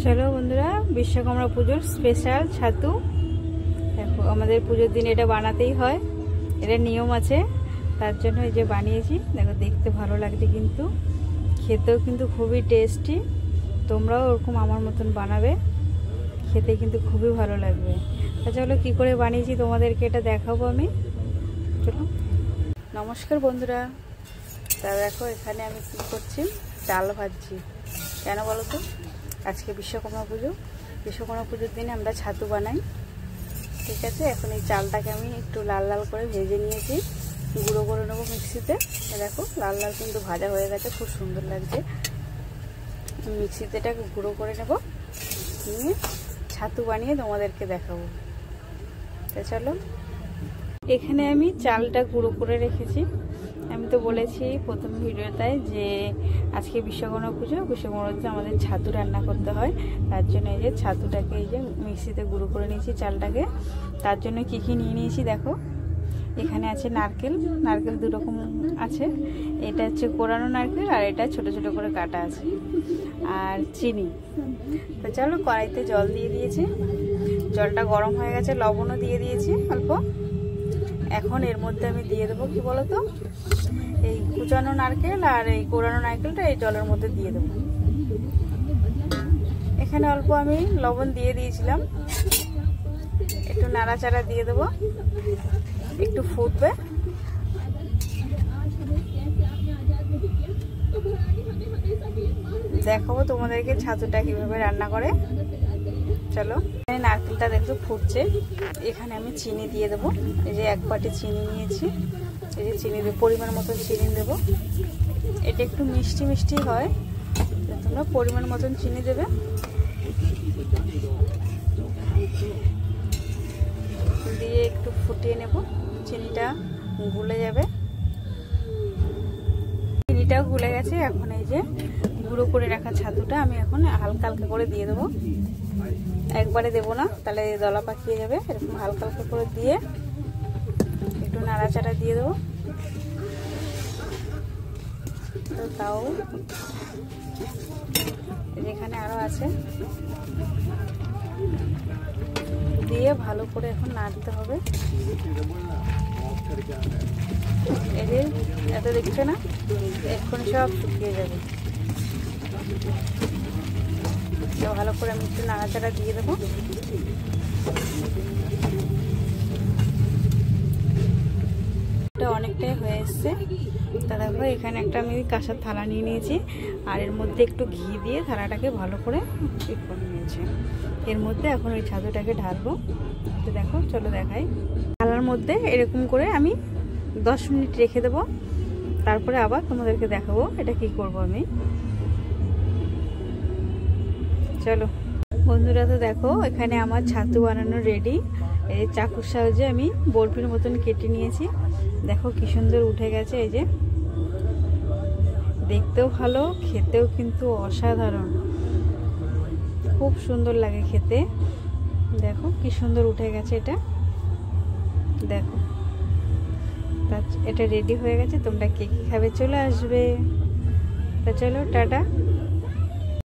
চলো বন্ধুরা, বিশ্বকর্মা পুজোর স্পেশাল ছাতু। দেখো, আমাদের পুজোর দিন এটা বানাতেই হয়, এটা নিয়ম আছে, তার জন্য এই যে বানিয়েছি। দেখো, দেখতে ভালো লাগছে, কিন্তু খেতেও কিন্তু খুবই টেস্টি। তোমরাও ওরকম আমার মতন বানাবে, খেতে কিন্তু খুবই ভালো লাগবে। তা চলো, কী করে বানিয়েছি তোমাদেরকে এটা দেখাবো আমি। চলো। নমস্কার বন্ধুরা। তা দেখো, এখানে আমি কী করছি, ডাল ভাজছি। কেন বলো তো? আজকে বিশ্বকর্মা পুজো। বিশ্বকর্মা পুজোর দিনে আমরা ছাতু বানাই, ঠিক আছে। এখন এই চালটাকে আমি একটু লাল লাল করে ভেজে নিয়েছি, গুঁড়ো করে নেবো মিক্সিতে। দেখো, লাল লাল কিন্তু ভাজা হয়ে গেছে, খুব সুন্দর লাগছে। মিক্সিতে এটা গুঁড়ো করে নেব, নিয়ে ছাতু বানিয়ে তোমাদেরকে দেখাবো। তা চলো। এখানে আমি চালটা গুঁড়ো করে রেখেছি। আমি তো বলেছি প্রথম ভিডিওতে যে আজকে বিশ্বকর্মা পুজো, বিশ্বকর্মাতে আমাদের ছাতু রান্না করতে হয়। তার জন্য এই যে ছাতুটাকে এই যে মিক্সিতে গুঁড়ো করে নিয়েছি চালটাকে। তার জন্য কি কি নিয়ে নিয়েছি দেখো। এখানে আছে নারকেল, নারকেল দু রকম আছে। এটা হচ্ছে কোরানো নারকেল, আর এটা ছোট ছোট করে কাটা আছে, আর চিনি। তো চলো, কড়াইতে জল দিয়ে দিয়েছি, জলটা গরম হয়ে গেছে, লবণও দিয়ে দিয়েছি অল্প। এখন এর মধ্যে আমি দিয়ে দেবো কি বলতো, এই কুচানো নারকেল আর এই কোরানো নারকেলটা এই জলের মধ্যে দিয়ে দেবো। এখানে অল্প আমি লবণ দিয়ে দিয়েছিলাম, একটু নাড়াচাড়া দিয়ে দেবো, একটু ফুটবে। দেখাবো তোমাদেরকে ছাতুটা কিভাবে রান্না করে। চলো। নারকেলটা দেখো ফুটছে, এখানে আমি চিনি দিয়ে দেবো। এই যে 1 বাটি চিনি নিয়েছি, এই যে চিনি দেবো, পরিমাণ মতন চিনি দেবো। এটা একটু মিষ্টি মিষ্টি হয়, তোমরা পরিমাণ মতন চিনি দেবে। দিয়ে একটু ফুটিয়ে নেব, চিনিটা গুলে যাবে। চিনিটাও গুলে গেছে। এখন এই যে গুঁড়ো করে রাখা ছাতুটা আমি এখন হালকা হালকা করে দিয়ে দেবো। একবারে দেবো না, তাহলে দলা পাকিয়ে যাবে। এরকম হালকা হালকা করে দিয়ে একটু নাড়াচাড়া দিয়ে দেবো। তো তাও যেখানে আরও আছে দিয়ে ভালো করে এখন নাড়তে হবে। এই যে এত দেখছো না, এক্ষুনি সব শুকিয়ে যাবে। ভালো করে আমি একটু নাড়াচাড়া দিয়ে দেবো। এটা অনেকটাই হয়ে এসছে। তা দেখো, এখানে একটা আমি কাঁসার থালা নিয়ে নিয়েছি, আর এর মধ্যে একটু ঘি দিয়ে থালাটাকে ভালো করে ঠিক করে নিয়েছি। এর মধ্যে এখন ওই ছাতুটাকে ঢালবো। তো দেখো, চলো দেখাই। থালার মধ্যে এরকম করে আমি 10 মিনিট রেখে দেবো, তারপরে আবার তোমাদেরকে দেখাবো এটা কি করব আমি। চলো বন্ধুরা, তো দেখো এখানে আমার ছাতু বানানো রেডি। এই চাকুর সাহায্যে আমি বরফির মতন কেটে নিয়েছি। দেখো কি সুন্দর উঠে গেছে। এই যে দেখতেও ভালো, খেতেও কিন্তু অসাধারণ, খুব সুন্দর লাগে খেতে। দেখো কি সুন্দর উঠে গেছে এটা। দেখো, এটা রেডি হয়ে গেছে। তোমরা কে কী খাবে চলে আসবে। তা চলো, টাটা।